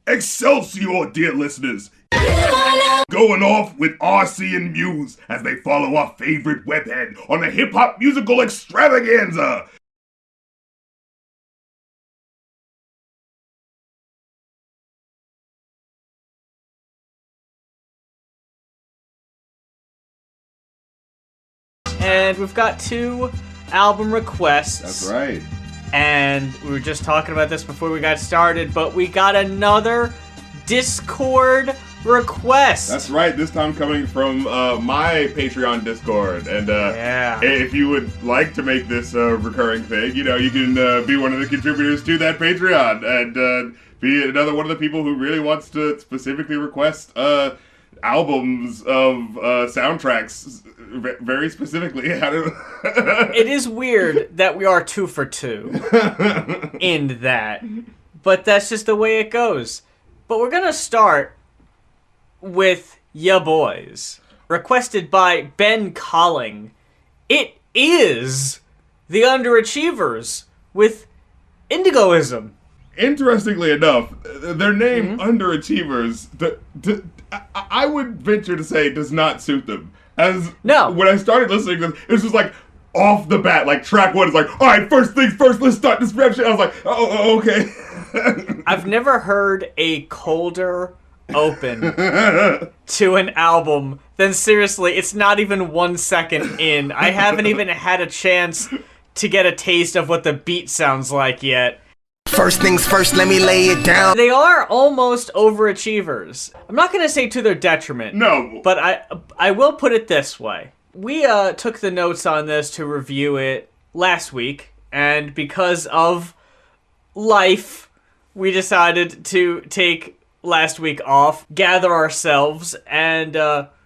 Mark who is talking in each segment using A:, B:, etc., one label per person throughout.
A: Excelsior, dear listeners! Going off with RC and Muse as they follow our favorite webhead on a hip-hop musical extravaganza!
B: And we've got 2 album requests.
A: That's right.
B: And we were just talking about this before we got started, but we got another Discord request.
A: That's right, this time coming from my Patreon Discord. And if you would like to make this a recurring thing, you can be one of the contributors to that Patreon and be another one of the people who really wants to specifically request albums of soundtracks very specifically.
B: It is weird that we are 2 for 2 in that, but that's just the way it goes. But we're gonna start with Ya Boys, requested by Ben Colling. It is the Underachievers with Indigoism.
A: Interestingly enough, their name, Underachievers, I would venture to say does not suit them. When I started listening to this, it was just like, off the bat, like track 1 is like, alright, first things first, let's start this rap shit. I was like, oh okay.
B: I've never heard a colder open to an album than, seriously, it's not even 1 second in. I haven't even had a chance to get a taste of what the beat sounds like yet.
C: First things first, let me lay it down.
B: They are almost overachievers. I'm not going to say to their detriment.
A: No.
B: But I will put it this way. We took the notes on this to review it last week, and because of life, we decided to take last week off, gather ourselves, and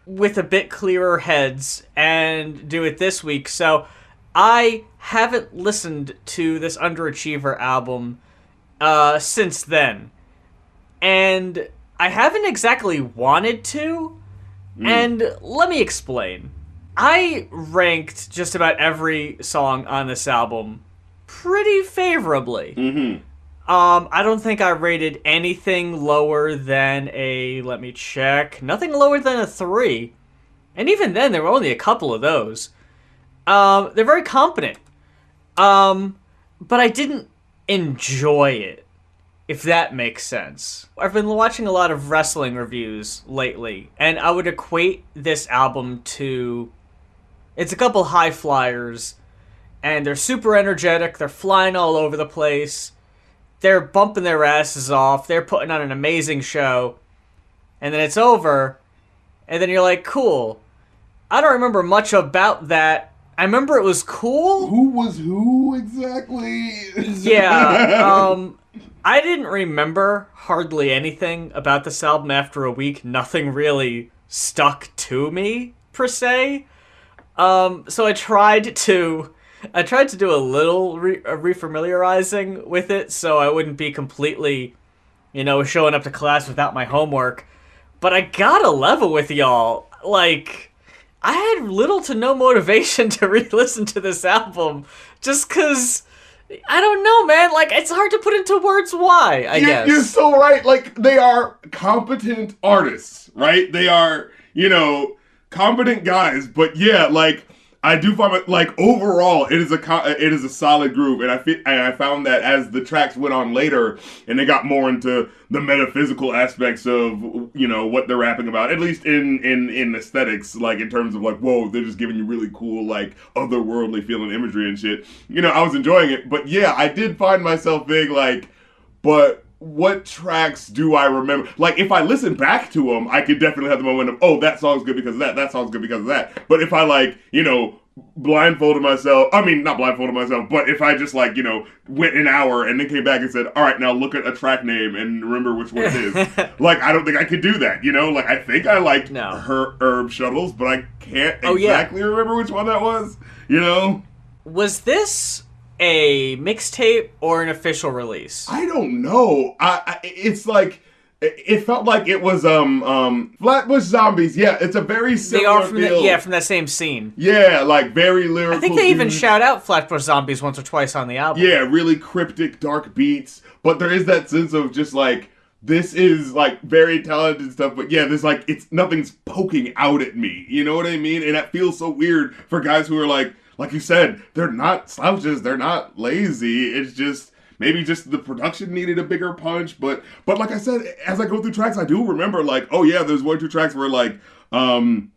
B: with a bit clearer heads, and do it this week. So I haven't listened to this Underachiever album since then, and I haven't exactly wanted to, and let me explain. I ranked just about every song on this album pretty favorably. I don't think I rated anything lower than let me check, nothing lower than a 3, and even then there were only a couple of those. They're very competent, but I didn't enjoy it, if that makes sense. I've been watching a lot of wrestling reviews lately, and I would equate this album to, it's a couple high flyers, and they're super energetic, they're flying all over the place, they're bumping their asses off, they're putting on an amazing show, and then it's over, and then you're like, cool. I don't remember much about that. I remember it was cool.
A: Who was who exactly?
B: Yeah, I didn't remember hardly anything about this album after a week. Nothing really stuck to me, per se. So I tried to do a little refamiliarizing with it, so I wouldn't be completely, showing up to class without my homework. But I gotta level with y'all. Like, I had little to no motivation to re-listen to this album, just cause, I don't know, man, like, it's hard to put into words why, I guess.
A: You're so right, like, they are competent artists, right? They are, competent guys, but yeah, like, I do find it, like, overall, it is a solid groove, and I found that as the tracks went on later, and they got more into the metaphysical aspects of, what they're rapping about, at least in aesthetics, like, in terms of, like, whoa, they're just giving you really cool, like, otherworldly feeling imagery and shit. I was enjoying it, but yeah, I did find myself being like, but what tracks do I remember? Like, if I listen back to them, I could definitely have the moment of, oh, that song's good because of that song's good because of that. But if I, like, blindfolded myself, not blindfolded myself, but if I just, like, went an hour and then came back and said, all right, now look at a track name and remember which one it is. Like, I don't think I could do that, Like, I think I liked her Herb Shuttles, but I can't exactly remember which one that was,
B: Was this a mixtape or an official release?
A: I don't know. It's like, it felt like it was Flatbush Zombies. Yeah, it's a very similar feel.
B: From that same scene.
A: Yeah, like very lyrical.
B: I think they even shout out Flatbush Zombies once or twice on the album.
A: Yeah, really cryptic, dark beats, but there is that sense of just like this is like very talented stuff, but yeah, there's like nothing's poking out at me. You know what I mean? And that feels so weird for guys who are like you said, they're not slouches, they're not lazy. It's just maybe just the production needed a bigger punch. But like I said, as I go through tracks, I do remember like, oh yeah, there's 1 or 2 tracks where like New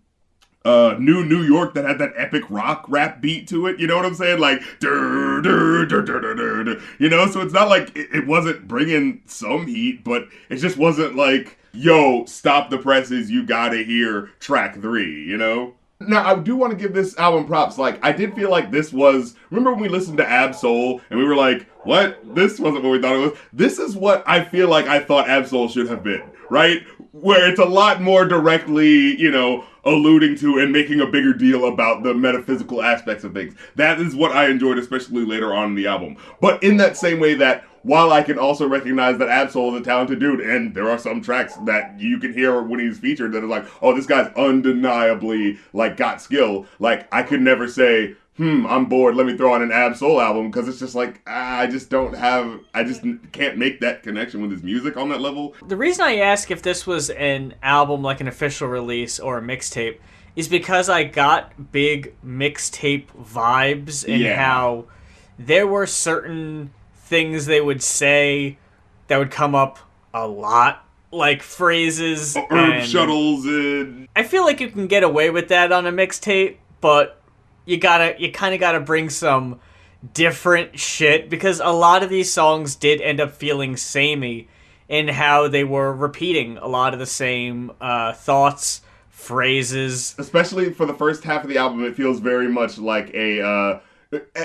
A: York that had that epic rock rap beat to it, you know what I'm saying? Like, dur, dur, dur, dur, dur, dur, dur. You know, so it's not like it wasn't bringing some heat, but it just wasn't like, yo, stop the presses, you gotta hear track 3, you know? Now, I do want to give this album props. Like, I did feel like this was... Remember when we listened to Ab Soul and we were like, what? This wasn't what we thought it was. This is what I feel like I thought Ab Soul should have been, right? Where it's a lot more directly, you know, alluding to and making a bigger deal about the metaphysical aspects of things. That is what I enjoyed, especially later on in the album. But in that same way that, while I can also recognize that Ab Soul is a talented dude, and there are some tracks that you can hear when he's featured that are like, oh, this guy's undeniably, like, got skill. Like, I could never say, I'm bored, let me throw on an Ab Soul album, because it's just like, I just can't make that connection with his music on that level.
B: The reason I ask if this was an album, like an official release or a mixtape, is because I got big mixtape vibes in how there were certain things they would say that would come up a lot, like phrases,
A: herb shuttles, and
B: I feel like you can get away with that on a mixtape, but you kind of gotta bring some different shit, because a lot of these songs did end up feeling samey in how they were repeating a lot of the same thoughts, phrases.
A: Especially for the first half of the album, it feels very much like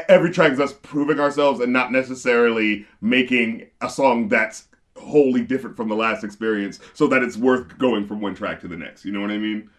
A: every track is us proving ourselves and not necessarily making a song that's wholly different from the last experience so that it's worth going from one track to the next. You know what I mean?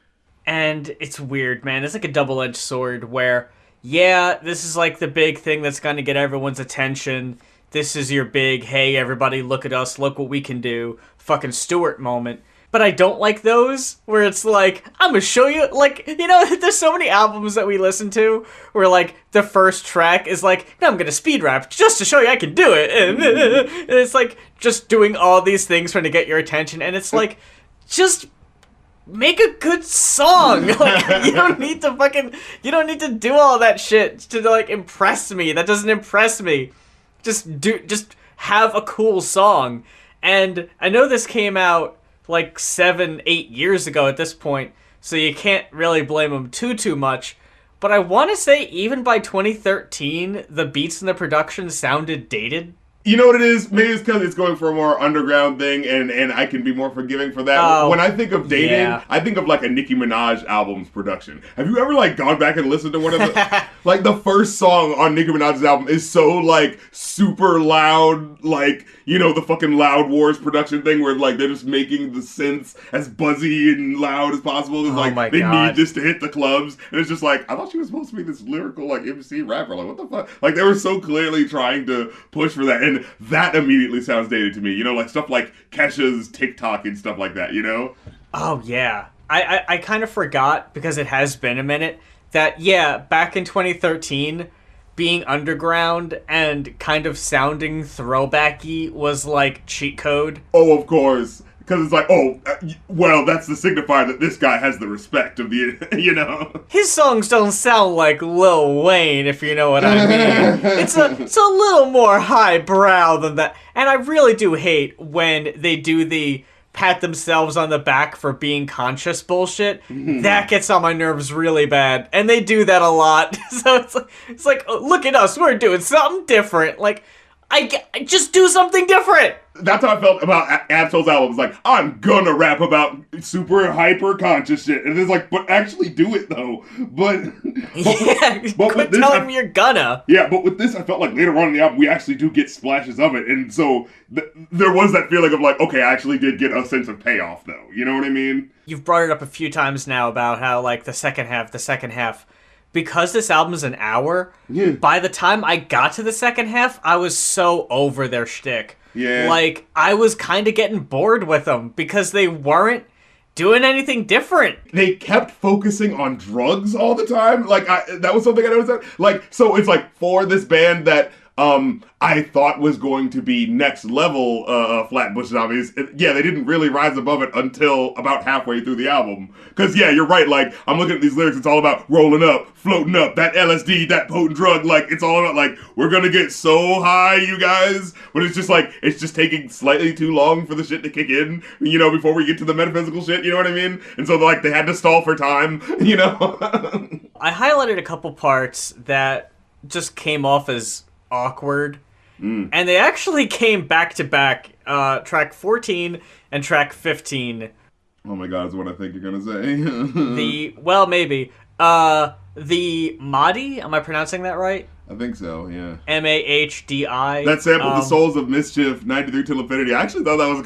B: And it's weird, man. It's like a double-edged sword where, yeah, this is like the big thing that's going to get everyone's attention. This is your big, hey, everybody, look at us, look what we can do, fucking Stewart moment. But I don't like those where it's like, I'm gonna show you, like, you know, there's so many albums that we listen to where, like, the first track is like, no, I'm gonna speed rap just to show you I can do it. And it's like, just doing all these things trying to get your attention. And it's like, just make a good song. Like, you don't need to do all that shit to, like, impress me. That doesn't impress me. Just have a cool song. And I know this came out like 7-8 years ago at this point, so you can't really blame them too much, but I want to say even by 2013 the beats and the production sounded dated.
A: You know what it is? Maybe it's because it's going for a more underground thing, and I can be more forgiving for that. When I think of dating, I think of like a Nicki Minaj album's production. Have you ever like gone back and listened to one of the like the first song on Nicki Minaj's album is so like super loud, like, you know, the fucking Loud Wars production thing where like they're just making the synths as buzzy and loud as possible. It's like they need this to hit the clubs, and it's just like, I thought she was supposed to be this lyrical like MC rapper. Like, what the fuck? Like, they were so clearly trying to push for that. And that immediately sounds dated to me, you know, like stuff like Kesha's TikTok and stuff like that, you know?
B: Oh, yeah. I kind of forgot, because it has been a minute, that, yeah, back in 2013, being underground and kind of sounding throwbacky was like cheat code.
A: Oh, of course. Because it's like, well, that's the signifier that this guy has the respect of the, you know?
B: His songs don't sound like Lil Wayne, if you know what I mean. It's a little more highbrow than that. And I really do hate when they do the pat themselves on the back for being conscious bullshit. That gets on my nerves really bad. And they do that a lot. So it's like, oh, look at us, we're doing something different. Like, I just do something different.
A: That's how I felt about Ab Soul's album. It's like, I'm gonna rap about super hyper conscious shit, and it's like, but actually do it though. But
B: quit telling me you're gonna.
A: Yeah, but with this, I felt like later on in the album, we actually do get splashes of it, and so there was that feeling of like, okay, I actually did get a sense of payoff though. You know what I mean?
B: You've brought it up a few times now about how like the second half. Because this album's an hour, by the time I got to the second half, I was so over their shtick.
A: Yeah.
B: Like, I was kind of getting bored with them because they weren't doing anything different.
A: They kept focusing on drugs all the time. Like, that was something I noticed. Like, so it's like, for this band that I thought was going to be next level Flatbush Zombies. Yeah, they didn't really rise above it until about halfway through the album. Because, yeah, you're right. Like, I'm looking at these lyrics. It's all about rolling up, floating up, that LSD, that potent drug. Like, it's all about, like, we're going to get so high, you guys. But it's just, like, it's just taking slightly too long for the shit to kick in, you know, before we get to the metaphysical shit, you know what I mean? And so, like, they had to stall for time, you know?
B: I highlighted a couple parts that just came off as awkward. And they actually came back to back, track 14 and track 15.
A: Oh my god, is what I think you're gonna say.
B: Maybe. The Mahdi, am I pronouncing that right?
A: I think so, yeah.
B: Mahdi.
A: That sampled the Souls of Mischief, 93 Till Infinity. I actually thought that was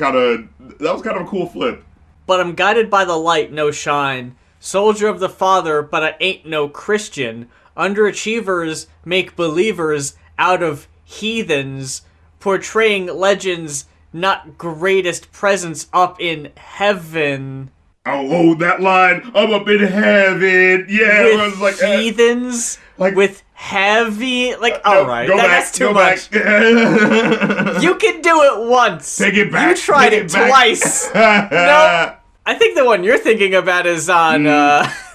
A: kind of a cool flip.
B: But I'm guided by the light, no shine. Soldier of the Father, but I ain't no Christian. Underachievers make believers out of heathens, portraying legends, not greatest presence up in heaven.
A: Oh, that line, I'm up in heaven. Yeah,
B: With
A: I was like,
B: heathens, with heavy, like,
A: no,
B: alright, that's too much. You can do it once.
A: Take it back.
B: You tried it twice. No, I think the one you're thinking about is on,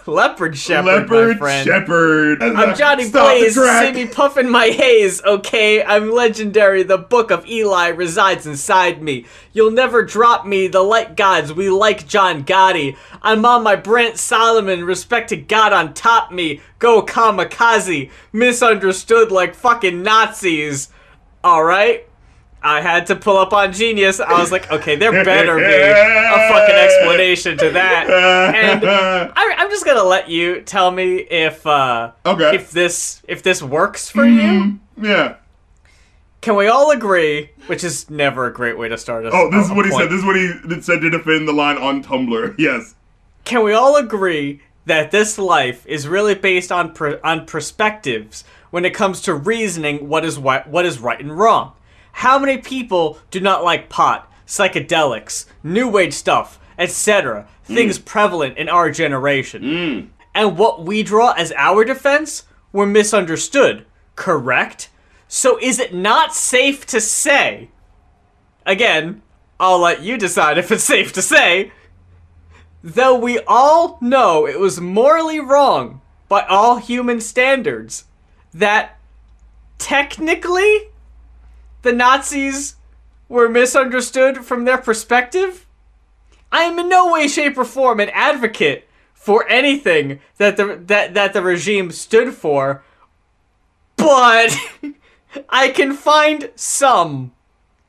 B: Leopard Shepherd, my friend.
A: Shepherd.
B: I'm Johnny Blaze, see me puffin' my haze, okay? I'm legendary, the book of Eli resides inside me. You'll never drop me, the light gods, we like John Gotti. I'm on my Brent Solomon, respect to God on top me. Go kamikaze, misunderstood like fucking Nazis. Alright? I had to pull up on Genius. I was like, okay, there better be a fucking explanation to that. And I'm just gonna let you tell me if this works for you.
A: Yeah.
B: Can we all agree? Which is never a great way to start a.
A: Oh, this is what he said. This is what he said to defend the line on Tumblr. Yes.
B: Can we all agree that this life is really based on perspectives when it comes to reasoning what is right and wrong? How many people do not like pot, psychedelics, new age stuff, etc., things prevalent in our generation? And what we draw as our defense were misunderstood, correct? So is it not safe to say, again, I'll let you decide if it's safe to say, though we all know it was morally wrong by all human standards, that technically the Nazis were misunderstood from their perspective? I am in no way, shape, or form an advocate for anything that the regime stood for, but I can find some,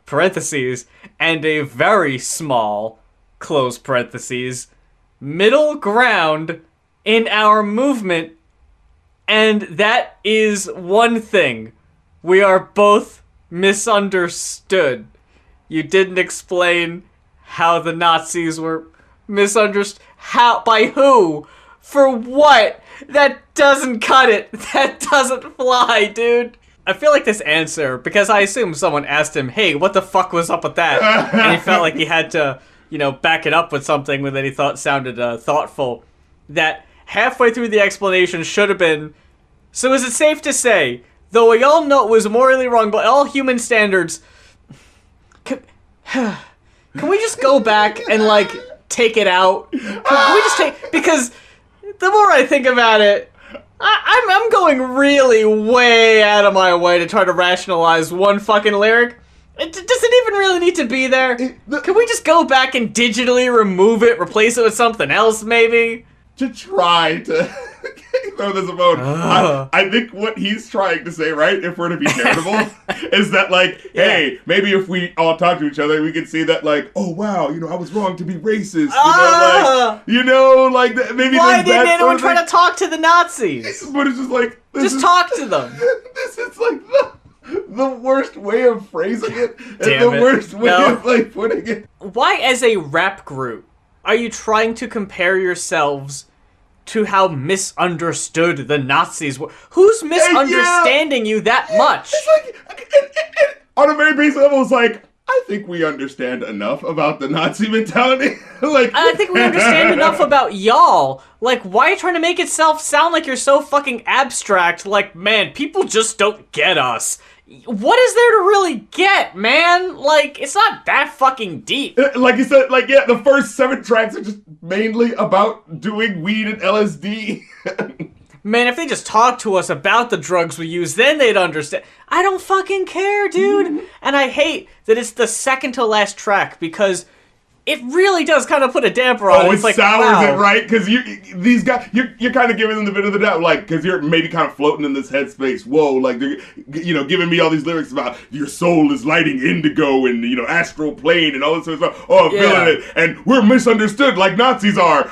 B: parentheses, and a very small, close parentheses, middle ground in our movement, and that is one thing. We are both misunderstood. You didn't explain how the Nazis were misunderstood. How? By who? For what? That doesn't cut it. That doesn't fly, dude. I feel like this answer, because I assume someone asked him, hey, what the fuck was up with that? And he felt like he had to, back it up with something that he thought sounded thoughtful. That halfway through the explanation should have been, so is it safe to say, though we all know it was morally wrong by all human standards, can we just go back and, take it out? Can we just take... Because the more I think about it, I'm going really way out of my way to try to rationalize one fucking lyric. Does it even really need to be there? Can we just go back and digitally remove it, replace it with something else, maybe?
A: To try to throw this a bone. I think what he's trying to say, right, if we're to be charitable, is that, hey, maybe if we all talk to each other, we can see that, oh, wow, I was wrong to be racist. Maybe
B: why didn't anyone try to talk to the Nazis?
A: But it's just
B: just talk to them.
A: This is the worst way of phrasing it,
B: Damn
A: and worst way of putting it.
B: Why, as a rap group, are you trying to compare yourselves to how misunderstood the Nazis were? Who's misunderstanding you that much?
A: It's on a very basic level, it's I think we understand enough about the Nazi mentality.
B: I think we understand enough about y'all. Why are you trying to make itself sound like you're so fucking abstract? Man, people just don't get us. what is there to really get, man? Like, it's not that fucking deep.
A: Like you said, like, yeah, the first 7 tracks are just mainly about doing weed and LSD.
B: Man, if they just talked to us about the drugs we use, then they'd understand. I don't fucking care, dude. And I hate that it's the second to last track because it really does kind of put a damper on it.
A: Oh,
B: It's
A: it
B: like,
A: sours
B: wow.
A: it, right? Because these guys, you're kind of giving them the benefit of the doubt, like, because you're maybe kind of floating in this headspace. Whoa, like, they're, giving me all these lyrics about your soul is lighting indigo and, astral plane and all this sort of stuff. Oh, I'm feeling it. And we're misunderstood like Nazis are.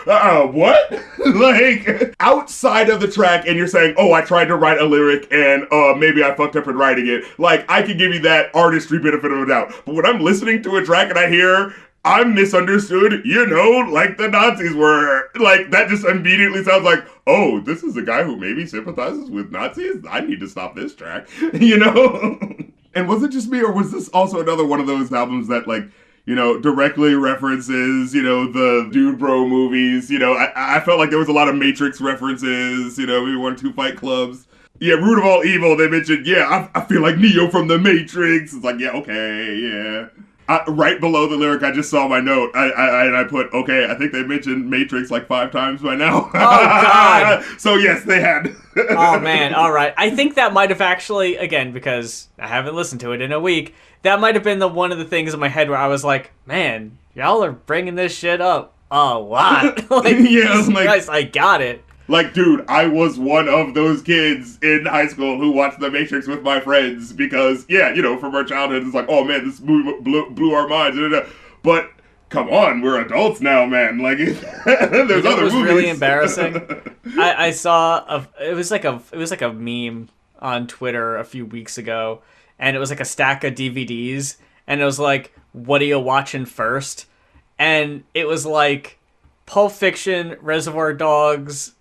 A: What? Like, outside of the track, and you're saying, oh, I tried to write a lyric and maybe I fucked up in writing it. Like, I can give you that artistry benefit of the doubt. But when I'm listening to a track and I hear, I'm misunderstood, like the Nazis were. Like, that just immediately sounds like, oh, this is a guy who maybe sympathizes with Nazis? I need to stop this track, And was it just me, or was this also another one of those albums that, like, directly references, the Dude Bro movies? I felt like there was a lot of Matrix references, we won 2 Fight Clubs. Yeah, root of all evil, they mentioned, I feel like Neo from the Matrix. It's like, yeah, okay, yeah. Right below the lyric, I just saw my note. I put, okay, I think they mentioned Matrix like 5 times by now.
B: Oh, God.
A: So, yes, they had.
B: Oh, man, all right. I think that might have actually, again, because I haven't listened to it in a week, that might have been one of the things in my head where I was like, man, y'all are bringing this shit up a lot. Like,
A: yeah, like,
B: Christ, I got it.
A: Like, dude, I was one of those kids in high school who watched The Matrix with my friends because, from our childhood, it's like, oh, man, this movie blew our minds. But, come on, we're adults now, man. Like, there's other movies. It was
B: really embarrassing. I saw, it was like a meme on Twitter a few weeks ago, and it was like a stack of DVDs, and it was like, what are you watching first? And it was like Pulp Fiction, Reservoir Dogs,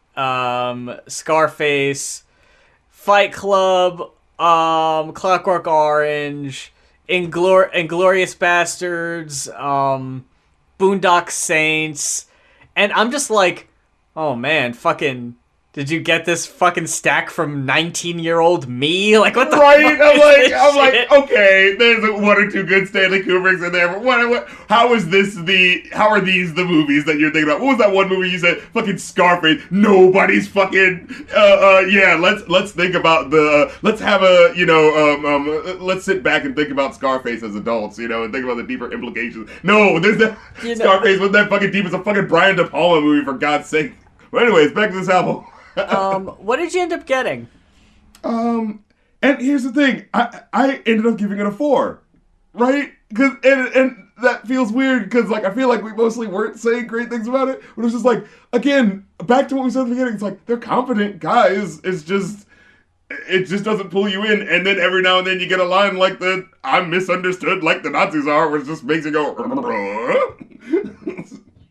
B: Scarface, Fight Club, Clockwork Orange, Inglourious Bastards, Boondock Saints, and I'm just like, oh man, fucking, did you get this fucking stack from 19-year-old me? Like, what the fuck
A: I'm like, okay, there's 1 or 2 good Stanley Kubricks in there, but how are these the movies that you're thinking about? What was that one movie you said? Fucking Scarface. Nobody's fucking, let's think about let's have let's sit back and think about Scarface as adults, and think about the deeper implications. No, there's Scarface wasn't that fucking deep. It's a fucking Brian De Palma movie, for God's sake. But anyways, back to this album.
B: What did you end up getting?
A: And here's the thing, I ended up giving it a 4, right? Cause and that feels weird because like I feel like we mostly weren't saying great things about it, but it's just like, again, back to what we said at the beginning. It's like they're competent guys. It just doesn't pull you in, and then every now and then you get a line like the "I'm misunderstood like the Nazis are," which just makes you go.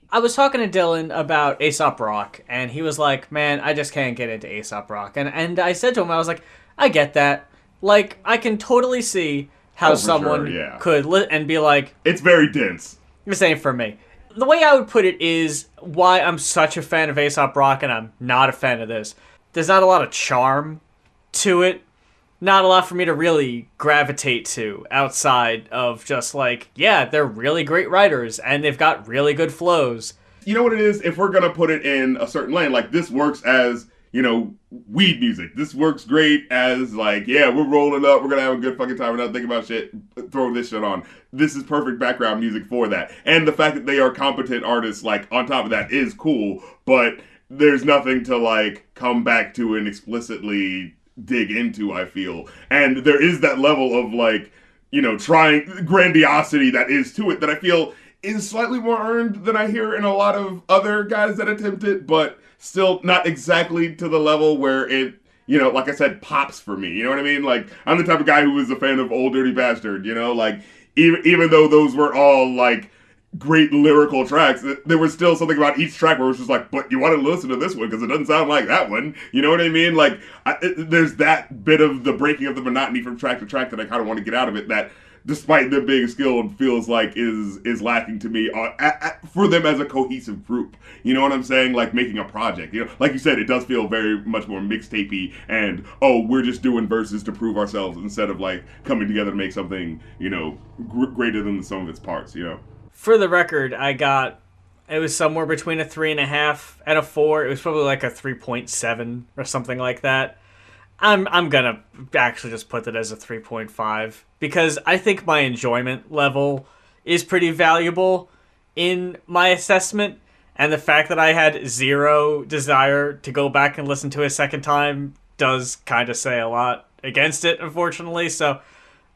B: I was talking to Dylan about Aesop Rock, and he was like, man, I just can't get into Aesop Rock. And I said to him, I was like, I get that. Like, I can totally see how someone could and be like...
A: It's very dense.
B: The same for me. The way I would put it is why I'm such a fan of Aesop Rock and I'm not a fan of this. There's not a lot of charm to it. Not a lot for me to really gravitate to outside of just like, yeah, they're really great writers and they've got really good flows.
A: You know what it is? If we're going to put it in a certain lane, like this works as, weed music. This works great as like, yeah, we're rolling up, we're going to have a good fucking time, we're not thinking about shit, throw this shit on. This is perfect background music for that. And the fact that they are competent artists, like, on top of that is cool, but there's nothing to, like, come back to and explicitly dig into, I feel. And there is that level of like, trying grandiosity that is to it that I feel is slightly more earned than I hear in a lot of other guys that attempt it, but still not exactly to the level where it, like I said, pops for me. You know what I mean? Like, I'm the type of guy who is a fan of Old Dirty Bastard, like even though those were all like great lyrical tracks, there was still something about each track where it was just like, but you want to listen to this one because it doesn't sound like that one. You know what I mean? Like, there's that bit of the breaking of the monotony from track to track that I kind of want to get out of it, that despite them being skilled, feels like is lacking to me for them as a cohesive group. You know what I'm saying? Like making a project. You know, like you said, it does feel very much more mixtapey, and we're just doing verses to prove ourselves instead of like coming together to make something, you know, greater than the sum of its parts. You know.
B: For the record, it was somewhere between a 3.5 and a 4. It was probably like a 3.7 or something like that. I'm gonna actually just put it as a 3.5 because I think my enjoyment level is pretty valuable in my assessment, and the fact that I had zero desire to go back and listen to it a second time does kind of say a lot against it, unfortunately, so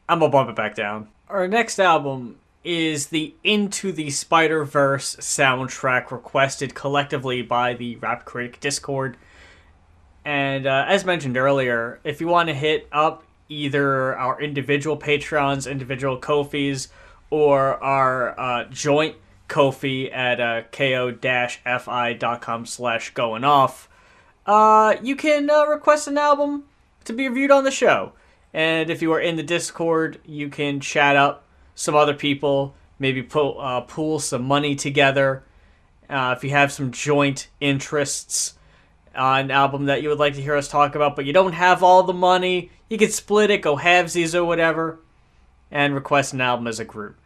B: I'm gonna bump it back down. Our next album is the Into the Spider-Verse soundtrack requested collectively by the Rap Critic Discord. And as mentioned earlier, if you want to hit up either our individual Patreons, individual Ko-fis, or our joint Ko-fi at ko-fi.com/goinoff, you can request an album to be reviewed on the show. And if you are in the Discord, you can chat up some other people, maybe pool some money together. If you have some joint interests on an album that you would like to hear us talk about, but you don't have all the money, you can split it, go halvesies or whatever, and request an album as a group.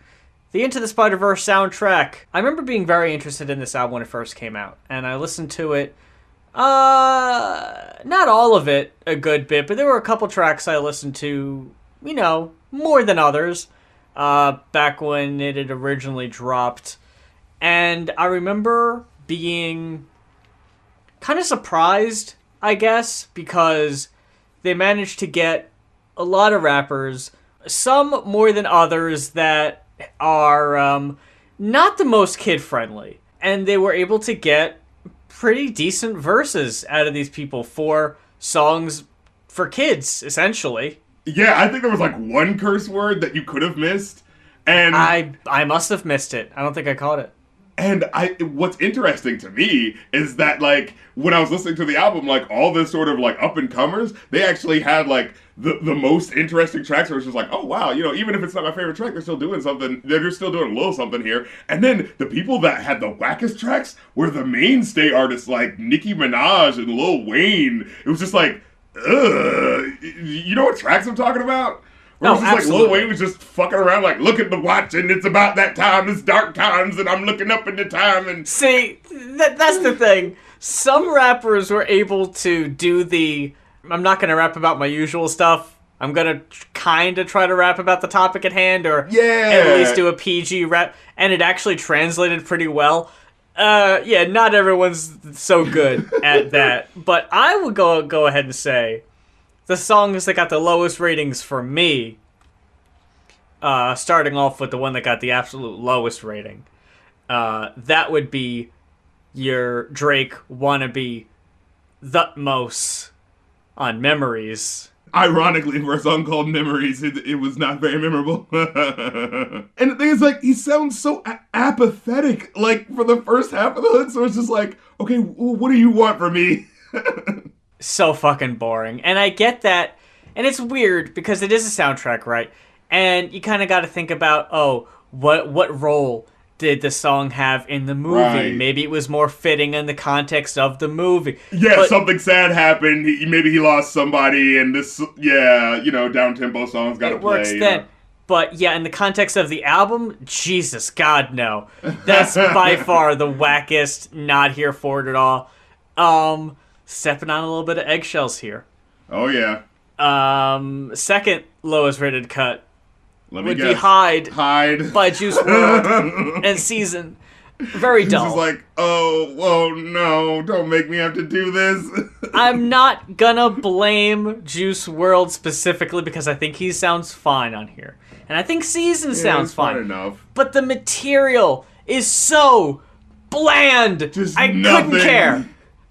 B: The Into the Spider-Verse soundtrack. I remember being very interested in this album when it first came out, and I listened to it, not all of it a good bit, but there were a couple tracks I listened to, you know, more than others, back when it had originally dropped. And I remember being kind of surprised, I guess, because they managed to get a lot of rappers, some more than others, that are not the most kid-friendly. And they were able to get pretty decent verses out of these people for songs for kids, essentially.
A: Yeah, I think there was like one curse word that you could have missed, and
B: I must have missed it. I don't think I caught it.
A: And what's interesting to me is that, like, when I was listening to the album, like, all this sort of, like, up-and-comers, they actually had, like, the most interesting tracks where it's just like, oh, wow, you know, even if it's not my favorite track, they're still doing something. They're still doing a little something here. And then the people that had the wackest tracks were the mainstay artists like Nicki Minaj and Lil Wayne. It was just like, ugh. You know what tracks I'm talking about? Where
B: No,
A: it's just
B: absolutely.
A: like Lil Wayne was just fucking around like, look at the watch and it's about that time, it's dark times and I'm looking up in the time and...
B: See, that's the thing. Some rappers were able to do I'm not going to rap about my usual stuff. I'm going to kind of try to rap about the topic at hand, or at least do a PG rap, and it actually translated pretty well. Yeah, not everyone's so good at that. But I would go ahead and say the songs that got the lowest ratings for me, starting off with the one that got the absolute lowest rating, that would be your Drake wannabe Thutmose on Memories.
A: Ironically, for a song called Memories, it was not very memorable. And the thing is, like, he sounds so apathetic, like, for the first half of the hook, so it's just like, okay, what do you want from me?
B: So fucking boring. And I get that, and it's weird, because it is a soundtrack, right? And you kind of got to think about, what role did the song have in the movie?
A: Right.
B: Maybe it was more fitting in the context of the movie.
A: Yeah,
B: but
A: something sad happened, maybe he lost somebody, and this, down-tempo songs gotta play.
B: It works then.
A: know.
B: But yeah, in the context of the album, Jesus, God, no. That's by far the wackest, not here for it at all. Stepping on a little bit of eggshells here.
A: Oh, yeah.
B: Second lowest rated cut would
A: guess.
B: be Hide
A: Hide.
B: by Juice WRLD and Season. Very dull.
A: This is like, oh no, don't make me have to do this.
B: I'm not gonna blame Juice WRLD specifically because I think he sounds fine on here. And I think Season sounds fine.
A: Enough.
B: But the material is so bland. Couldn't care.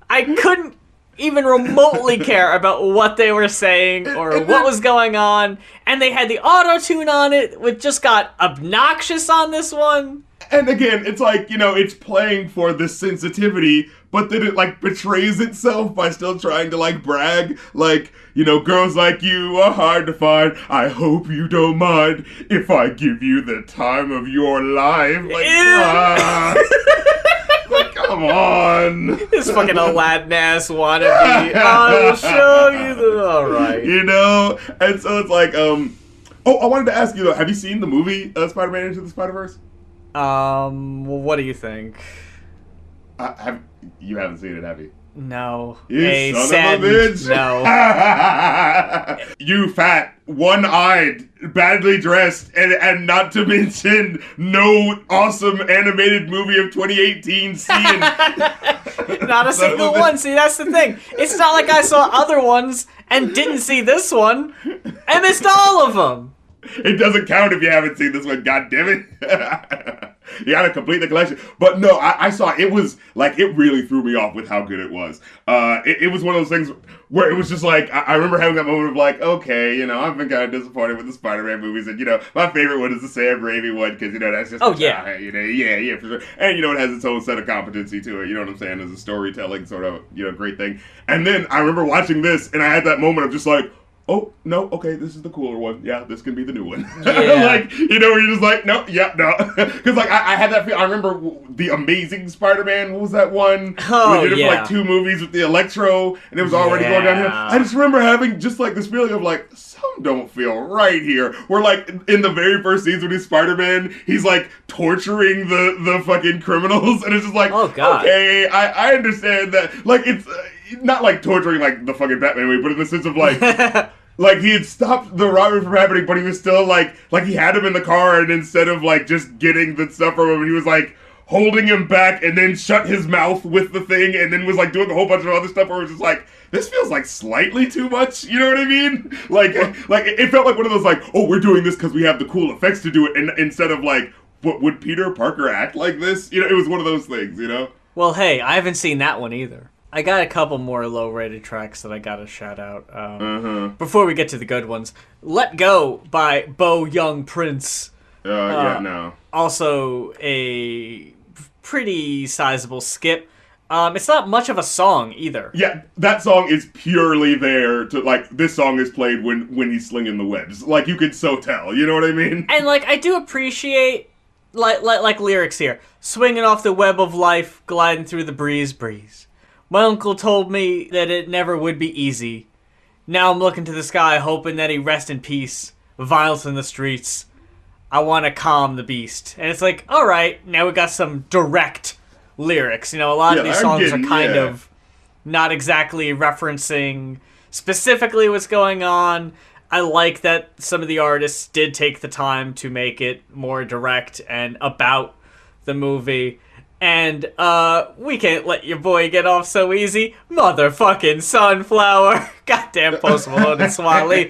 B: I couldn't even remotely care about what they were saying or what was going on. And they had the auto-tune on it, which just got obnoxious on this one.
A: And again, it's like, it's playing for this sensitivity, but then it, like, betrays itself by still trying to, like, brag. Like, girls like you are hard to find. I hope you don't mind if I give you the time of your life. Like, like, come on.
B: This fucking Aladdin-ass wannabe. I will show you the... Alright.
A: And so it's like, Oh, I wanted to ask you, though, have you seen the movie Spider-Man Into the Spider-Verse?
B: Well, what do you think?
A: You haven't seen it, have you?
B: No.
A: You son of a bitch!
B: No.
A: You fat, one-eyed, badly dressed, and not to mention no awesome animated movie of 2018 seeing.
B: Not a single one. See, that's the thing. It's not like I saw other ones and didn't see this one. I missed all of them.
A: It doesn't count if you haven't seen this one, goddammit. You gotta complete the collection. But no, I saw it was like, it really threw me off with how good it was. It was one of those things where it was just like, I remember having that moment of like, okay, I've been kind of disappointed with the Spider-Man movies, and my favorite one is the Sam Raimi one, because that's just yeah, for sure. And it has its own set of competency to it, you know what I'm saying, as a storytelling sort of, great thing. And then I remember watching this, and I had that moment of just like, oh, no, okay, this is the cooler one. Yeah, this can be the new one.
B: Yeah.
A: Like, where you're just like, no, yeah, no. Because, like, I had that feel. I remember The Amazing Spider-Man. What was that one?
B: Oh,
A: we did it for, like, 2 movies with the Electro, and it was already going downhill. I just remember having just, like, this feeling of, like, some don't feel right here. Where, like, in the very first scenes when he's Spider-Man, he's, like, torturing the fucking criminals, and it's just like,
B: oh, God.
A: Okay, I understand that. Like, it's... not like torturing like the fucking Batman way, but in the sense of like, like he had stopped the robbery from happening, but he was still like he had him in the car, and instead of like just getting the stuff from him, he was like holding him back, and then shut his mouth with the thing, and then was like doing a whole bunch of other stuff where it was just like, this feels like slightly too much, you know what I mean? Like it felt like one of those like, oh, we're doing this because we have the cool effects to do it, and instead of like, what would Peter Parker act like this? It was one of those things,
B: Well, hey, I haven't seen that one either. I got a couple more low-rated tracks that I gotta shout out. Before we get to the good ones, "Let Go" by Bo Young Prince.
A: No.
B: Also a pretty sizable skip. It's not much of a song either.
A: Yeah, that song is purely there to like. This song is played when he's slinging the webs. Like you could so tell. You know what I mean?
B: And like I do appreciate like lyrics here, swinging off the web of life, gliding through the breeze. My uncle told me that it never would be easy. Now I'm looking to the sky, hoping that he rest in peace. Violence in the streets. I want to calm the beast. And it's like, alright, now we got some direct lyrics. A lot of these songs are kind of not exactly referencing specifically what's going on. I like that some of the artists did take the time to make it more direct and about the movie. And, we can't let your boy get off so easy. Motherfucking Sunflower. Goddamn Post Malone and Swally.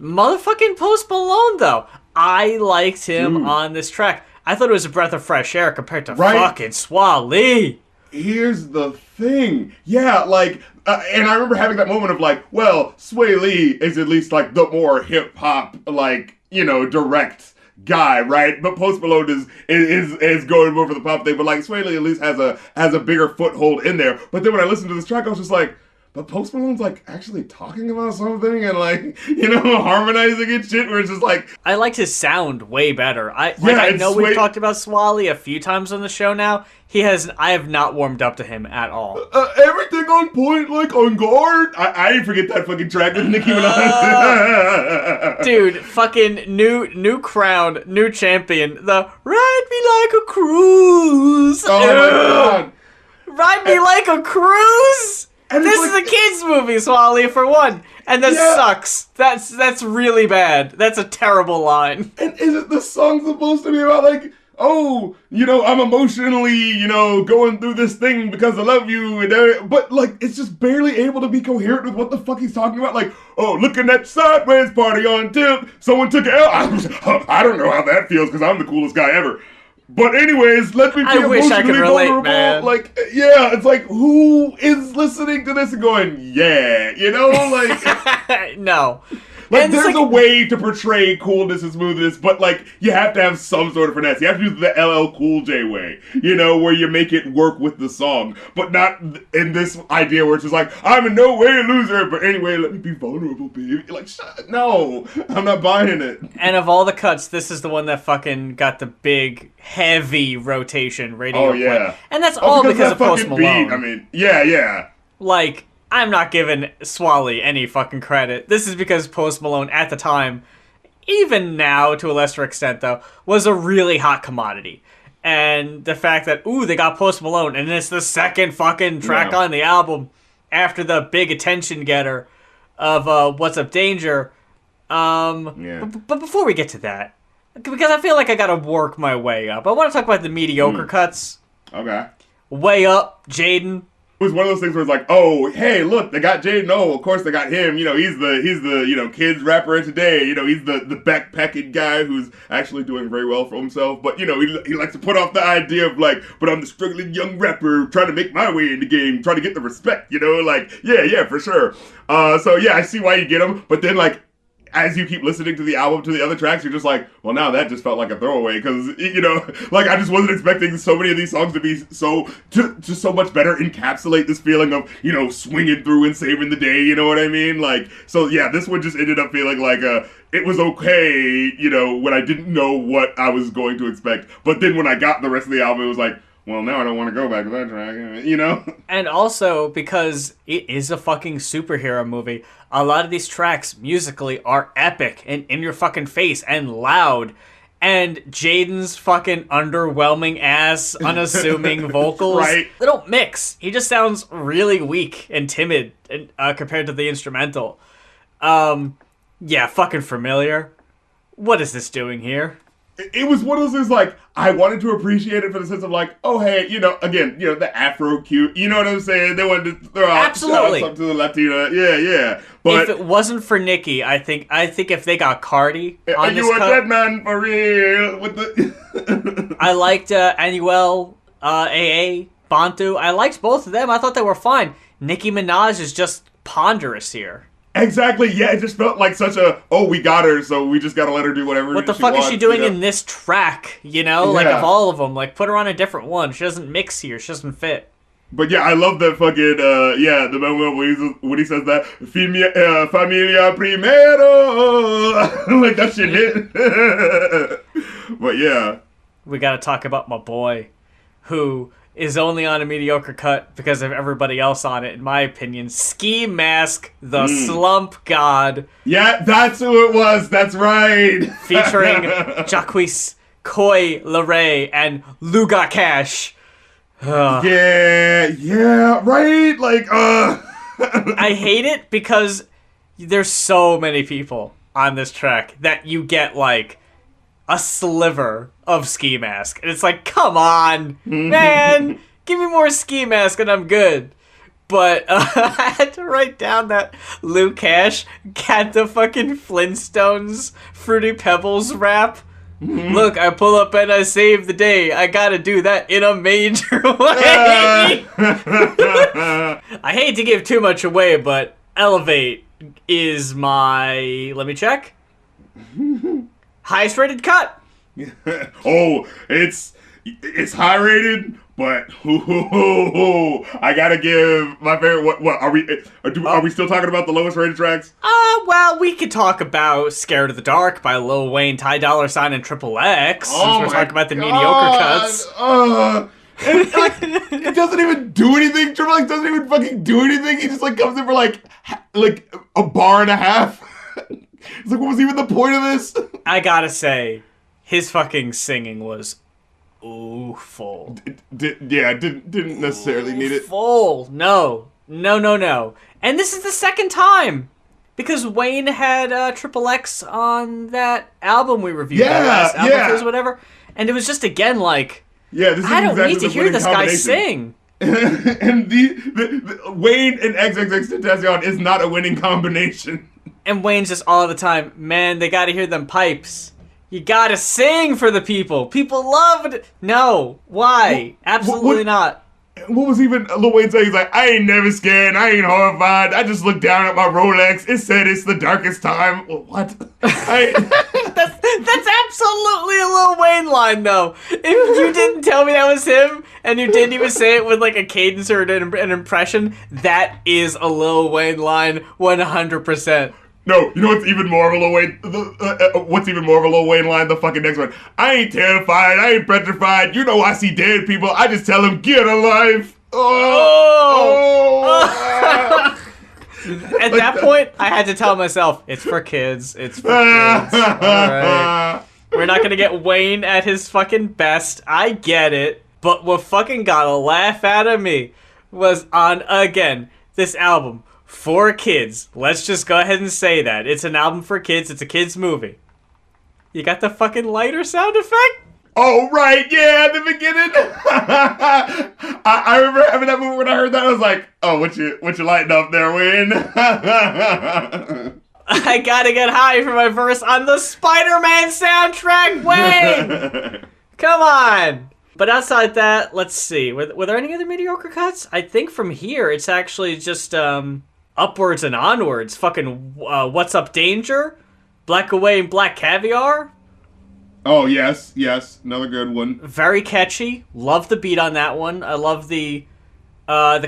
B: Motherfucking Post Malone, though. I liked him on this track. I thought it was a breath of fresh air compared to fucking Swally.
A: Here's the thing. Yeah, like, and I remember having that moment of like, well, Sway Lee is at least like the more hip-hop, like, direct guy, right? But Post Malone is going over the pop thing, but like Sway Lee at least has a bigger foothold in there. But then when I listened to this track, I was just like, but Post Malone's like actually talking about something and like, harmonizing and shit, where it's just like,
B: I liked his sound way better. I know we've talked about Swally a few times on the show now. I have not warmed up to him at all.
A: Everything on point, like on guard. I didn't forget that fucking track with Nicki Minaj.
B: Dude, fucking new crown, new champion. The Ride Me Like a Cruise.
A: Oh my God.
B: Ride Me Like a Cruise. And this is a kids movie, Swally, for one. And that sucks. That's really bad. That's a terrible line.
A: And isn't the song supposed to be about like, oh, I'm emotionally, going through this thing because I love you, but like, it's just barely able to be coherent with what the fuck he's talking about. Like, oh, looking at sideways, party on tip, someone took an L. I don't know how that feels because I'm the coolest guy ever. But anyways, let me be emotionally vulnerable. Man. Like, yeah, it's like, who is listening to this and going, yeah, like...
B: No.
A: Like,
B: And it's
A: there's a way to portray coolness and smoothness, but, like, you have to have some sort of finesse. You have to use the LL Cool J way, you know, where you make it work with the song, but not in this idea where it's just like, I'm in no way a loser, but anyway, let me be vulnerable, baby. Like, no, I'm not buying it.
B: And of all the cuts, this is the one that fucking got the big, heavy rotation radio play. And that's all because of Post Malone.
A: Beat. I mean, yeah.
B: Like, I'm not giving Swally any fucking credit. This is because Post Malone at the time, even now to a lesser extent though, was a really hot commodity. And the fact that, they got Post Malone and it's the second fucking track on the album after the big attention getter of What's Up Danger. But before we get to that, because I feel like I gotta work my way up, I want to talk about the mediocre cuts.
A: Okay.
B: Way Up, Jaden.
A: It was one of those things where it's like, oh, hey, look, they got Jaden. Oh, of course they got him. You know, he's the you know, kids rapper of today. You know, he's the backpacking guy who's actually doing very well for himself. But, you know, he likes to put off the idea of like, but I'm the struggling young rapper trying to make my way in the game, trying to get the respect, you know, like, yeah, for sure. So yeah, I see why you get him. But then like, as you keep listening to the album, to the other tracks, you're just like, well, now that just felt like a throwaway, because, you know, like, I just wasn't expecting so many of these songs to be to so much better encapsulate this feeling of, you know, swinging through and saving the day, you know what I mean? Like, so yeah, this one just ended up feeling like it was okay, you know, when I didn't know what I was going to expect, but then when I got the rest of the album, it was like, well, now I don't want to go back to that track, you know?
B: And also, because it is a fucking superhero movie, a lot of these tracks, musically, are epic and in your fucking face and loud. And Jaden's fucking underwhelming ass, unassuming vocals,
A: right.
B: They don't mix. He just sounds really weak and timid compared to the instrumental. Yeah, fucking Familiar. What is this doing here?
A: It was one of those things like, I wanted to appreciate it for the sense of like, oh, hey, you know, again, you know, the Afro cute, you know what I'm saying? They wanted to throw out something to the Latina. Yeah. But
B: if it wasn't for Nicki, I think if they got Cardi on this
A: you a
B: cut,
A: dead man for real with the
B: I liked Anuel, AA, Bantu. I liked both of them. I thought they were fine. Nicki Minaj is just ponderous here.
A: Exactly, yeah, it just felt like such a, we got her, so we just gotta let her do whatever
B: What the
A: she
B: fuck
A: wants,
B: is she doing
A: you know?
B: in this track, you know? Like, of all of them, like, put her on a different one. She doesn't mix here. She doesn't fit.
A: But yeah, I love that fucking, the moment when he says that, familia primero, like, that shit hit. But yeah.
B: We gotta talk about my boy, who is only on a mediocre cut because of everybody else on it, in my opinion. Ski Mask, the Slump God.
A: Yeah, that's who it was. That's right.
B: Featuring Jacquees, Coy Leray, and Luga Cash.
A: Yeah, right? Like,
B: I hate it because there's so many people on this track that you get, like, a sliver of Ski Mask. And it's like, come on, man. Give me more Ski Mask and I'm good. But I had to write down that Lou Cash got the fucking Flintstones Fruity Pebbles rap. Look, I pull up and I save the day. I gotta do that in a major way. I hate to give too much away, but Elevate is my... Let me check. Highest rated cut.
A: It's high rated, but I gotta give my favorite. What are we? Are we still talking about the lowest rated tracks?
B: Well, we could talk about "Scared of the Dark" by Lil Wayne, Ty Dolla $ign, and Triple X. Since we're talking about the mediocre cuts.
A: It doesn't even do anything. Triple X doesn't even fucking do anything. He just like comes in for like a bar and a half. It's like, what was even the point of this?
B: I gotta say, his fucking singing was awful.
A: Didn't necessarily need it.
B: Full. No. And this is the second time. Because Wayne had Triple X on that album we reviewed. That last album, whatever. And it was just, again, like,
A: this is
B: I don't
A: exactly
B: need to hear this guy sing.
A: And the Wayne and XXXTentacion is not a winning combination.
B: And Wayne's just all the time, man, they gotta hear them pipes. You gotta sing for the people. People loved it. No. Why? Absolutely not.
A: what was even Lil Wayne saying? He's like, I ain't never scared, I ain't horrified. I just looked down at my Rolex. It said it's the darkest time. Well, what?
B: That's absolutely a Lil Wayne line, though. If you didn't tell me that was him, and you didn't even say it with like a cadence or an impression, that is a Lil Wayne line, 100%.
A: No, you know what's even more of a Lil Wayne? What's even more of a Lil Wayne line? The fucking next one. I ain't terrified. I ain't petrified. You know I see dead people. I just tell them, get a life.
B: At that point, I had to tell myself, it's for kids. It's for kids. All right. We're not going to get Wayne at his fucking best. I get it. But what fucking got a laugh out of me was on, again, this album. For kids. Let's just go ahead and say that. It's an album for kids. It's a kids movie. You got the fucking lighter sound effect?
A: Oh, right. Yeah, at the beginning. I remember having that movie when I heard that. I was like, oh, what you lighting up there, Wayne?
B: I gotta get high for my verse on the Spider-Man soundtrack, Wayne! Come on! But outside that, let's see. Were there any other mediocre cuts? I think from here, it's actually just, upwards and onwards. Fucking, What's Up Danger? Black Away and Black Caviar?
A: Oh, yes. Another good one.
B: Very catchy. Love the beat on that one. I love the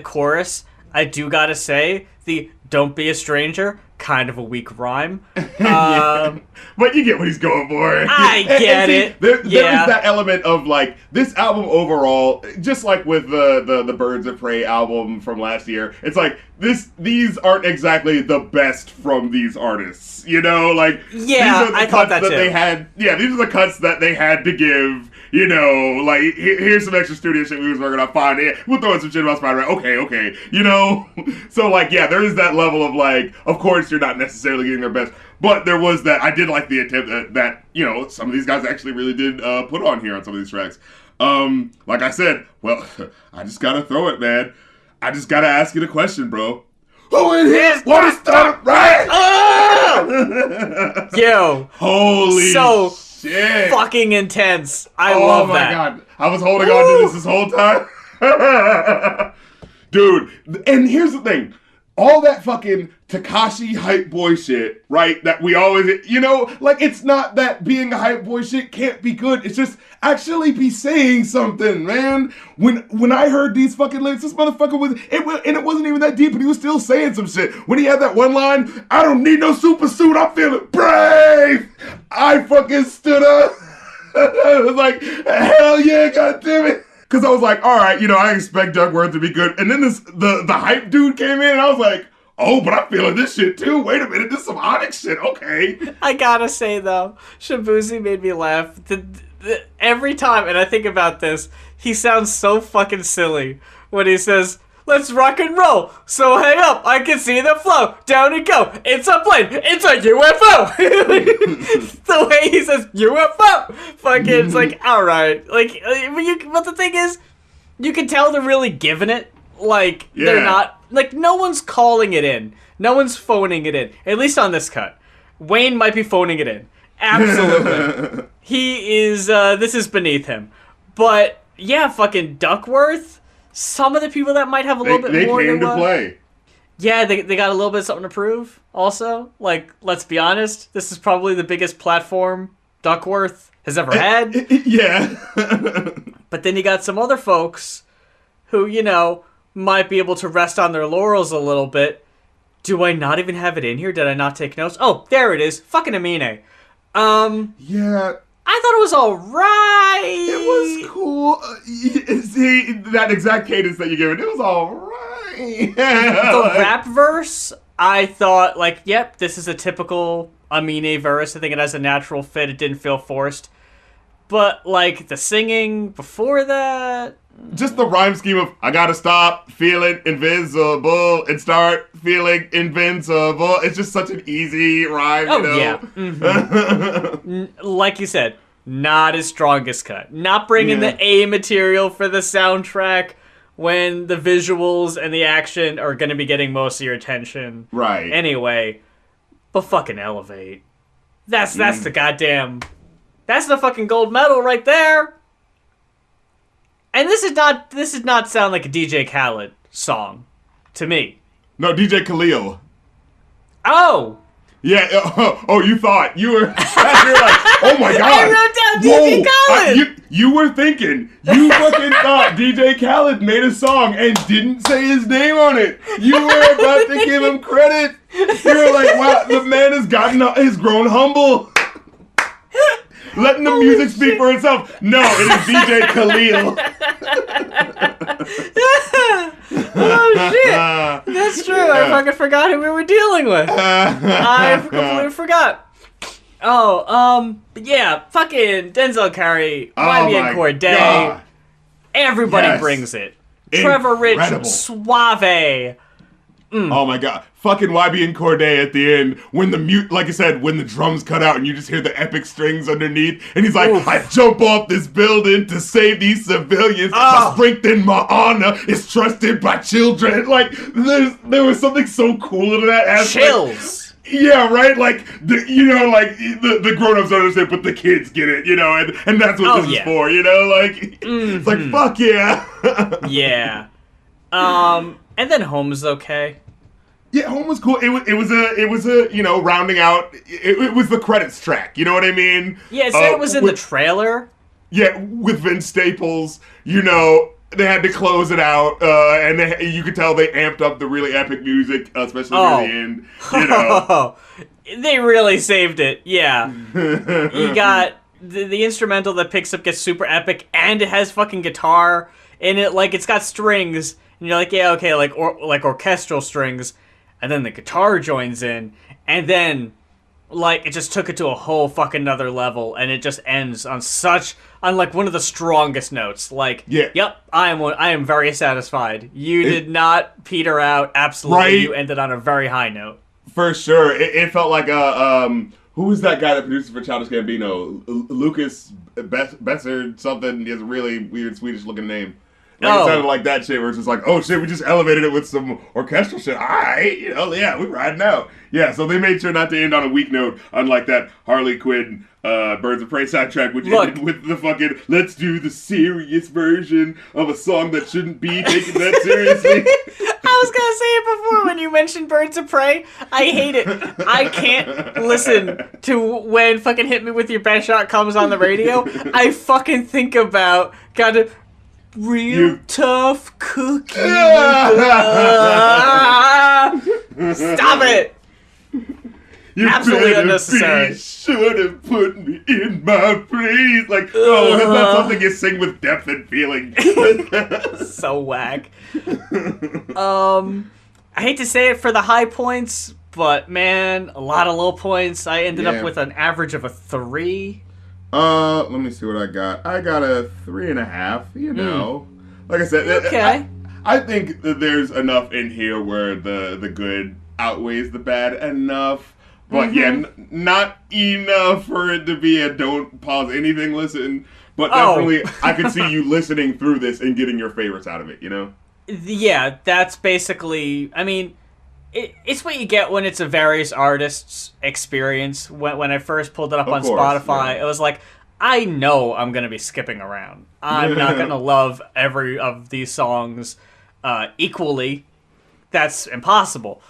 B: chorus. I do gotta say, the Don't Be a Stranger, kind of a weak rhyme.
A: But you get what he's going for.
B: I get it.
A: There is that element of, like, this album overall, just like with the Birds of Prey album from last year, it's like, these aren't exactly the best from these artists, you know? Like, these are the cuts that they had. Yeah, these are the cuts that they had to give. You know, like, here's some extra studio shit we was working on. Fine, yeah, we'll throw in some shit about Spider-Man. Okay. You know? So, like, yeah, there is that level of, like, of course you're not necessarily getting their best. But there was that, I did like the attempt that you know, some of these guys actually really did put on here on some of these tracks. Like I said, well, I just gotta throw it, man. I just gotta ask you the question, bro. Who in here wanna start right?
B: Oh! Yo.
A: Holy shit.
B: Fucking intense. I love that.
A: Oh my god. I was holding on to this whole time. Dude, and here's the thing. All that fucking Tekashi hype boy shit, right? That we always, you know, like, it's not that being a hype boy shit can't be good. It's just actually be saying something, man. When I heard these fucking lyrics, this motherfucker and it wasn't even that deep, but he was still saying some shit. When he had that one line, I don't need no super suit, I'm feeling brave. I fucking stood up. I was like, hell yeah, goddammit. Because I was like, all right, you know, I expect Duckworth to be good. And then the hype dude came in, and I was like, oh, but I'm feeling this shit too. Wait a minute, this is some Onyx shit. Okay.
B: I gotta say, though, Shabuzi made me laugh. Every time, and I think about this, he sounds so fucking silly when he says, let's rock and roll. So hang up, I can see the flow. Down and go. It's a plane. It's a UFO. The way he says UFO. Fucking, it's like, all right. Like, but the thing is, you can tell they're really giving it. Like, they're not, like, no one's calling it in. No one's phoning it in. At least on this cut. Wayne might be phoning it in. Absolutely. He is, this is beneath him. But, yeah, fucking Duckworth. Some of the people that might have a little bit more
A: came to play.
B: Yeah, they got a little bit of something to prove also. Like, let's be honest, this is probably the biggest platform Duckworth has ever had.
A: Yeah.
B: But then you got some other folks who, you know, might be able to rest on their laurels a little bit. Do I not even have it in here? Did I not take notes? Oh, there it is. Fucking Amine.
A: Yeah.
B: I thought it was alright.
A: It was cool. See, that exact cadence that you gave it was alright.
B: The rap verse, I thought, like, yep, this is a typical Amine verse. I think it has a natural fit. It didn't feel forced. But, like, the singing before that...
A: Just the rhyme scheme of, I gotta stop feeling invisible and start feeling invincible. It's just such an easy rhyme, you know?
B: Yeah. Mm-hmm. Like you said, not his strongest cut. Not bringing the A material for the soundtrack when the visuals and the action are going to be getting most of your attention.
A: Right.
B: Anyway, but fucking elevate. That's the goddamn... That's the fucking gold medal right there. And this did not sound like a DJ Khaled song to me.
A: No, DJ Khalil.
B: Oh.
A: Yeah. Oh, you thought you were. You're like, oh my god.
B: I wrote down DJ Khaled.
A: You were thinking. You fucking thought DJ Khaled made a song and didn't say his name on it. You were about to give him credit. You were like, wow, the man has grown humble. Letting the music speak for itself. No, it is DJ Khalil.
B: Oh shit! That's true. I fucking forgot who we were dealing with. I completely forgot. Oh, yeah, fucking Denzel Curry, YB Corday. Everybody brings it. Trevor Rich, Suave.
A: Oh my god. Fucking YB and Corday at the end, when like I said, when the drums cut out and you just hear the epic strings underneath, and he's like, I jump off this building to save these civilians. My strength and my honor is trusted by children. Like, there was something so cool to that aspect.
B: Chills.
A: Yeah, right? Like, the grown-ups don't understand, but the kids get it, and that's what this is for, like, it's like, fuck yeah.
B: Yeah. And then Home is okay.
A: Yeah, Home was cool. It was a rounding out. It was the credits track. You know what I mean?
B: Yeah, it said it was in the trailer.
A: Yeah, with Vince Staples. They had to close it out, and you could tell they amped up the really epic music, especially near the end.
B: They really saved it. Yeah, you got the instrumental that picks up gets super epic, and it has fucking guitar in it. Like, it's got strings, and you're like, yeah, okay, like orchestral strings. And then the guitar joins in, and then, like, it just took it to a whole fucking other level, and it just ends on like one of the strongest notes. Like, yep, I am very satisfied. You did not peter out. Absolutely, right? You ended on a very high note.
A: For sure, it felt like who was that guy that produces for Childish Gambino? Lucas Besser something. He has a really weird Swedish looking name. Like, it sounded like that shit where it's just like, oh shit, we just elevated it with some orchestral shit. Alright, yeah, we're riding out. Yeah, so they made sure not to end on a weak note, unlike that Harley Quinn Birds of Prey soundtrack, which ended with the fucking, let's do the serious version of a song that shouldn't be taken that seriously.
B: I was gonna say it before when you mentioned Birds of Prey. I hate it. I can't listen to when fucking Hit Me With Your Best Shot comes on the radio. I fucking think about, real tough cookie. Stop it! Absolutely unnecessary.
A: Should have put me in my place. Like, oh, that's not something you sing with depth and feeling.
B: So whack. I hate to say it for the high points, but man, a lot of low points. I ended up with an average of a 3.
A: Let me see what I got. I got a 3.5, Like I said,
B: okay.
A: I think that there's enough in here where the good outweighs the bad enough. But not enough for it to be a don't pause anything, listen. But definitely, I could see you listening through this and getting your favorites out of it,
B: Yeah, that's basically, I mean, it's what you get when it's a various artists' experience. When I first pulled it up on Spotify, it was like, I know I'm going to be skipping around. I'm not going to love every of these songs equally. That's impossible.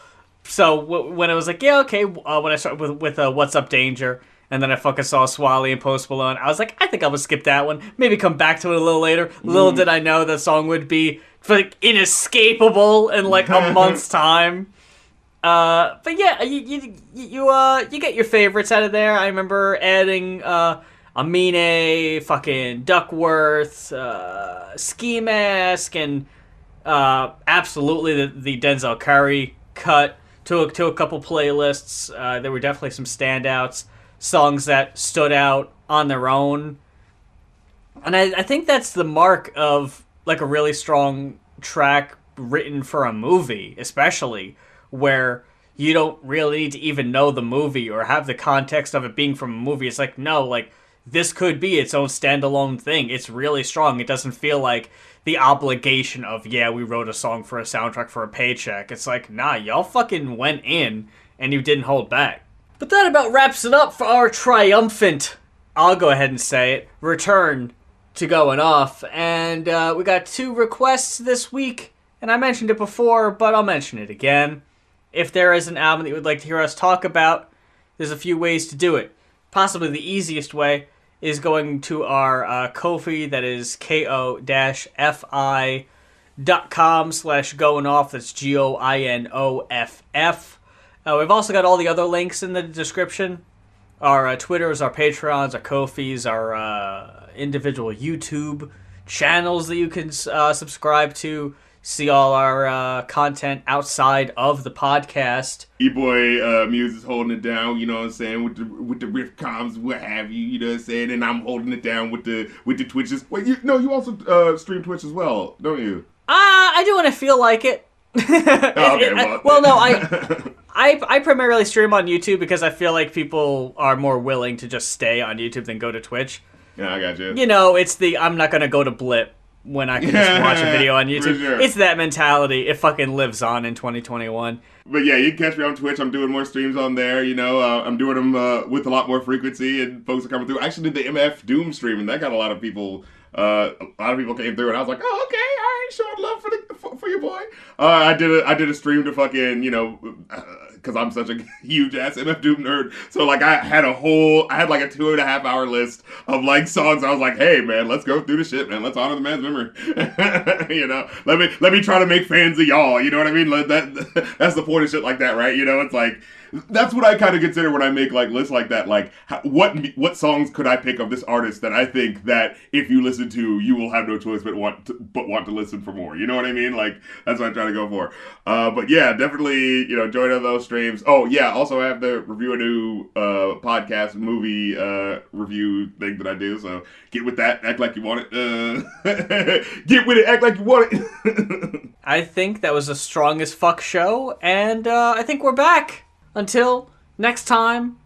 B: So when it was like, yeah, okay, when I started with What's Up Danger, and then I fucking saw Swally and Post Malone, I was like, I think I'm going to skip that one. Maybe come back to it a little later. Little did I know that song would be like inescapable in like a month's time. But yeah, you get your favorites out of there. I remember adding Amine, fucking Duckworth, Ski Mask, and absolutely the Denzel Curry cut to a couple playlists. There were definitely some standouts, songs that stood out on their own, and I think that's the mark of like a really strong track written for a movie, especially where you don't really need to even know the movie or have the context of it being from a movie. It's like, no, like, this could be its own standalone thing. It's really strong. It doesn't feel like the obligation of, yeah, we wrote a song for a soundtrack for a paycheck. It's like, nah, y'all fucking went in and you didn't hold back. But that about wraps it up for our triumphant, I'll go ahead and say it, return to Going Off. And we got 2 requests this week. And I mentioned it before, but I'll mention it again. If there is an album that you would like to hear us talk about, there's a few ways to do it. Possibly the easiest way is going to our Ko-fi, that is ko-fi.com/goinoff. That's GOINOFF. We've also got all the other links in the description. Our Twitters, our Patreons, our Ko-fis, our individual YouTube channels that you can subscribe to. See all our content outside of the podcast.
A: E-boy Muse is holding it down, you know what I'm saying, with the riff comms, what have you, you know what I'm saying, and I'm holding it down with the Twitches. Wait, you also stream Twitch as well, don't you?
B: I do when I feel like it. I primarily stream on YouTube because I feel like people are more willing to just stay on YouTube than go to Twitch.
A: Yeah, I got you.
B: You know, it's the I'm not gonna go to Blip when I can just watch a video on YouTube.
A: Sure.
B: It's that mentality. It fucking lives on in 2021.
A: But yeah, you can catch me on Twitch. I'm doing more streams on there, you know. I'm doing them with a lot more frequency, and folks are coming through. I actually did the MF Doom stream, and that got a lot of people. A lot of people came through, and I was like, "Oh, okay, all right, showing love for your boy." I did a stream to fucking, you know, because I'm such a huge ass MF Doom nerd. So like, I had like a 2.5 hour list of like songs. I was like, "Hey man, let's go through the shit, man. Let's honor the man's memory." You know, let me try to make fans of y'all. You know what I mean? Like that's the point of shit like that, right? You know, it's like. That's what I kind of consider when I make like lists like that. Like, what songs could I pick of this artist that I think that if you listen to, you will have no choice but want to listen for more. You know what I mean? Like that's what I try to go for. But yeah, definitely, you know, join on those streams. Oh yeah, also I have the review a new podcast movie review thing that I do. So get with that. Act like you want it. Get with it. Act like you want it.
B: I think that was the strongest fuck show, and I think we're back. Until next time,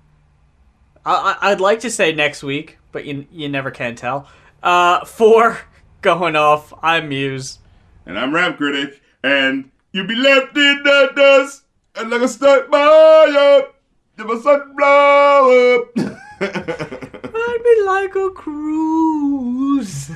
B: I'd like to say next week, but you never can tell. For Going Off, I'm Muse.
A: And I'm Rap Critic, and you be left in the dust, and like a stuck fire, if a sun blow up.
B: I'd be like a cruise.